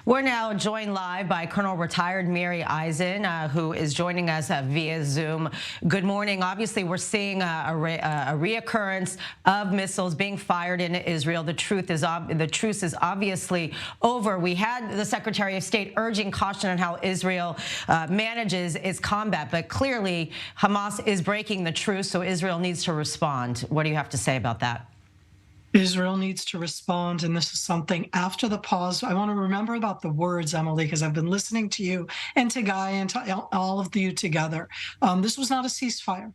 We're now joined live by Colonel retired Miri Eisin, who is joining us via Zoom. Good morning. Obviously, we're seeing a reoccurrence of missiles being fired in Israel. The truce is obviously over. We had the Secretary of State urging caution on how Israel manages its combat, but clearly Hamas is breaking the truce, so Israel needs to respond. What do you have to say about that? Israel needs to respond, and this is something after the pause. I want to remember about the words, Emily, because I've been listening to you and to Guy and to all of you together. This was not a ceasefire.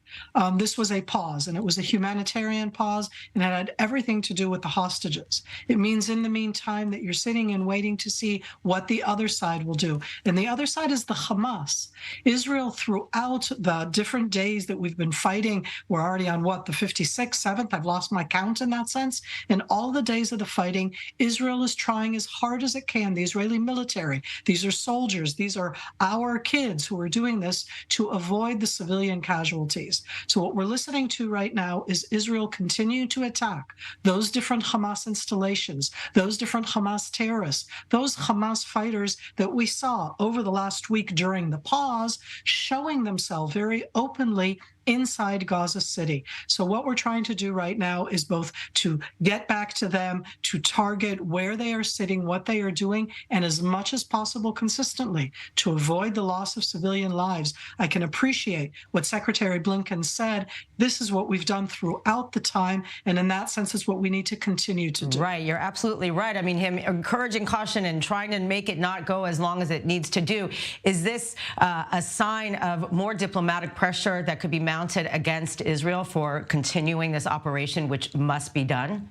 This was a pause, and it was a humanitarian pause, and it had everything to do with the hostages. It means in the meantime that you're sitting and waiting to see what the other side will do. And the other side is the Hamas. Israel, throughout the different days that we've been fighting, we're already on what, the 56th, 7th? I've lost my count in that sense. In all the days of the fighting, Israel is trying as hard as it can, the Israeli military. These are soldiers. These are our kids who are doing this to avoid the civilian casualties. So what we're listening to right now is Israel continue to attack those different Hamas installations, those different Hamas terrorists, those Hamas fighters that we saw over the last week during the pause, showing themselves very openly inside Gaza City. So what we're trying to do right now is both to get back to them, to target where they are sitting, what they are doing, and as much as possible consistently to avoid the loss of civilian lives. I can appreciate what Secretary Blinken said. This is what we've done throughout the time, and in that sense, it's what we need to continue to do. Right, you're absolutely right. I mean, him encouraging caution and trying to make it not go as long as it needs to do. Is this a sign of more diplomatic pressure that could be mounted against Israel for continuing this operation, which must be done?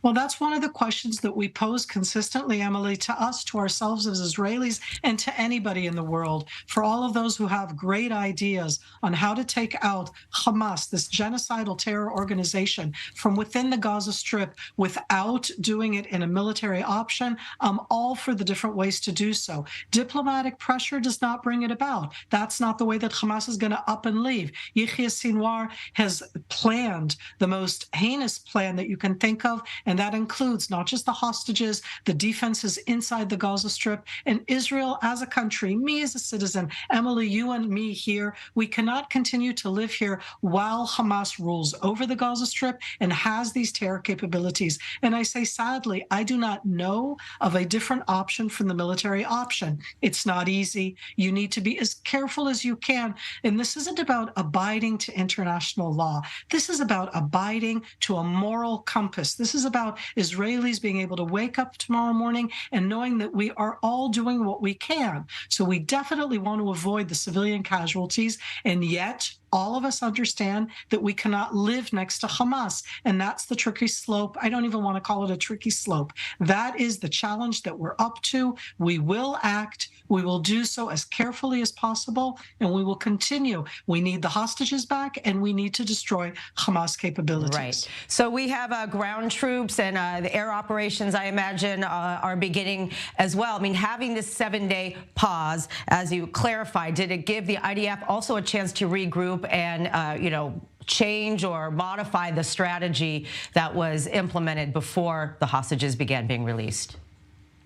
Well, that's one of the questions that we pose consistently, Emily, to us, to ourselves as Israelis, and to anybody in the world. For all of those who have great ideas on how to take out Hamas, this genocidal terror organization, from within the Gaza Strip without doing it in a military option, I'm all for the different ways to do so. Diplomatic pressure does not bring it about. That's not the way that Hamas is going to up and leave. Yahya Sinwar has planned the most heinous plan that you can think of, and that includes not just the hostages, the defenses inside the Gaza Strip, and Israel as a country, me as a citizen, Emily, you and me here. We cannot continue to live here while Hamas rules over the Gaza Strip and has these terror capabilities. And I say, sadly, I do not know of a different option from the military option. It's not easy. You need to be as careful as you can. And this isn't about abiding to international law. This is about abiding to a moral compass. This is about Israelis being able to wake up tomorrow morning and knowing that we are all doing what we can. So we definitely want to avoid the civilian casualties, and yet all of us understand that we cannot live next to Hamas, and that's the tricky slope. I don't even want to call it a tricky slope. That is the challenge that we're up to. We will act. We will do so as carefully as possible, and we will continue. We need the hostages back, and we need to destroy Hamas capabilities. Right. So we have ground troops, and the air operations, I imagine, are beginning as well. I mean, having this 7-day pause, as you clarified, did it give the IDF also a chance to regroup and, change or modify the strategy that was implemented before the hostages began being released?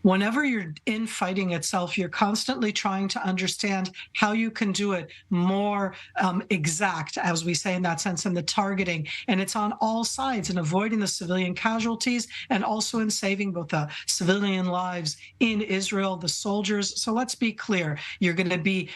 Whenever you're in fighting itself, you're constantly trying to understand how you can do it more exact, as we say in that sense, in the targeting. And it's on all sides, in avoiding the civilian casualties and also in saving both the civilian lives in Israel, the soldiers. So let's be clear. You're going to be,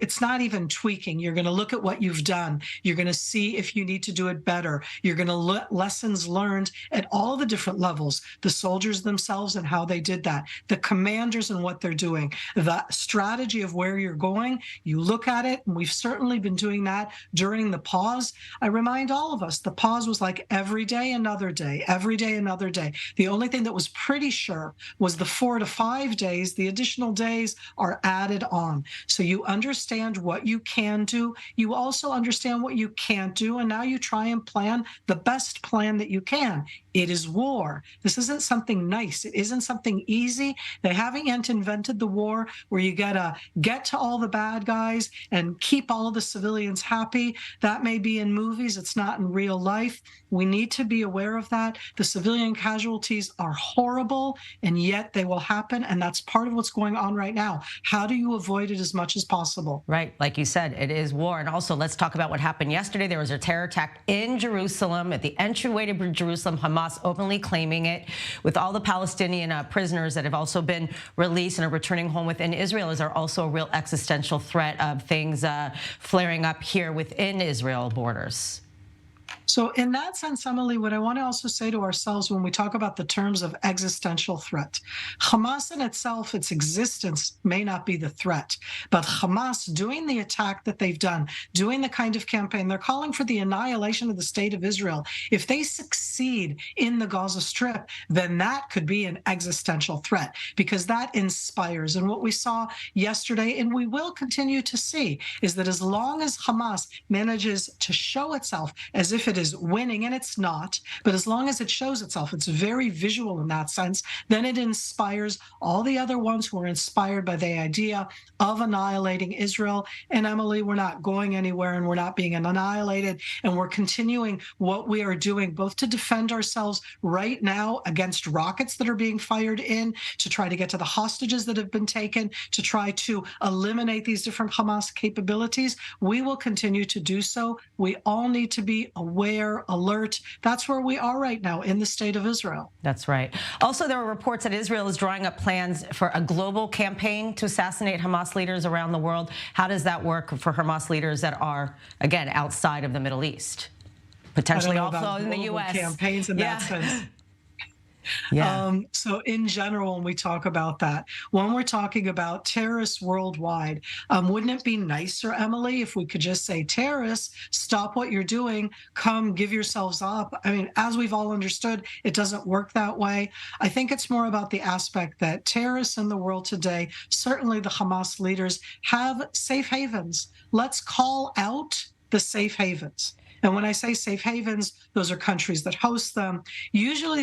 it's not even tweaking. You're going to look at what you've done. You're going to see if you need to do it better. You're going to lessons learned at all the different levels, the soldiers themselves and how they did that, the commanders and what they're doing, the strategy of where you're going. You look at it, and we've certainly been doing that during the pause. I remind all of us, the pause was like every day, another day, every day, another day. The only thing that was pretty sure was the 4 to 5 days. The additional days are added on. So you understand what you can do. You also understand what you can't do. And now you try and plan the best plan that you can. It is war. This isn't something nice. It isn't something easy. They haven't yet invented the war where you gotta get to all the bad guys and keep all of the civilians happy. That may be in movies. It's not in real life. We need to be aware of that. The civilian casualties are horrible, and yet they will happen. And that's part of what's going on right now. How do you avoid it as much as possible? Right. Like you said, it is war. And also, let's talk about what happened yesterday. There was a terror attack in Jerusalem at the entryway to Jerusalem. Hamas openly claiming it, with all the Palestinian prisoners that have also been released and are returning home within Israel. Is there also a real existential threat of things flaring up here within Israel borders? So in that sense, Emily, what I want to also say to ourselves when we talk about the terms of existential threat, Hamas in itself, its existence may not be the threat, but Hamas doing the attack that they've done, doing the kind of campaign, they're calling for the annihilation of the state of Israel. If they succeed in the Gaza Strip, then that could be an existential threat because that inspires. And what we saw yesterday, and we will continue to see, is that as long as Hamas manages to show itself as if it is winning, and it's not, but as long as it shows itself, it's very visual in that sense, then it inspires all the other ones who are inspired by the idea of annihilating Israel. And Emily, we're not going anywhere and we're not being annihilated. And we're continuing what we are doing, both to defend ourselves right now against rockets that are being fired in, to try to get to the hostages that have been taken, to try to eliminate these different Hamas capabilities. We will continue to do so. We all need to be aware, alert. That's where we are right now in the state of Israel. That's right. Also, there are reports that Israel is drawing up plans for a global campaign to assassinate Hamas leaders around the world. How does that work for Hamas leaders that are, again, outside of the Middle East? Potentially also in the U.S. Campaigns in that sense. Yeah. So in general, when we talk about that, when we're talking about terrorists worldwide, wouldn't it be nicer, Emily, if we could just say, terrorists, stop what you're doing, come give yourselves up? I mean, as we've all understood, it doesn't work that way. I think it's more about the aspect that terrorists in the world today, certainly the Hamas leaders, have safe havens. Let's call out the safe havens. And when I say safe havens, those are countries that host them. Usually